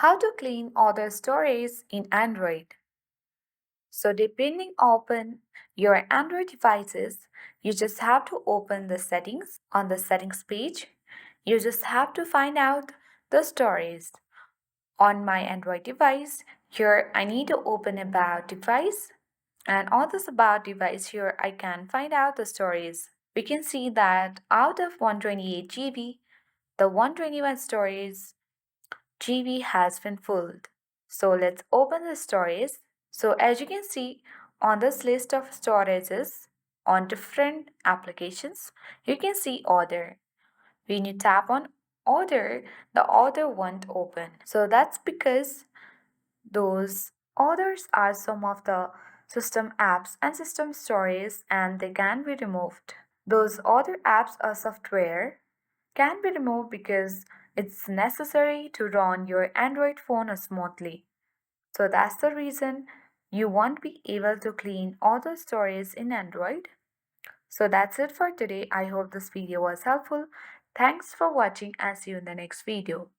How to clean other storage in Android. So depending upon your Android devices, you just have to open the settings on the settings page. You just have to find out the storage. On my Android device, here I need to open about device, and on this about device here I can find out the storage. We can see that out of 128 GB, the 121 storage GB has been filled. So let's open the storage. So as you can see on this list of storages on different applications, you can see order. When you tap on order, the order won't open. So that's because those orders are some of the system apps and system stories and they can be removed. Those other apps or software can be removed because it's necessary to run your Android phone smoothly. So that's the reason you won't be able to clean all the storage in Android. So that's it for today. I hope this video was helpful. Thanks for watching and see you in the next video.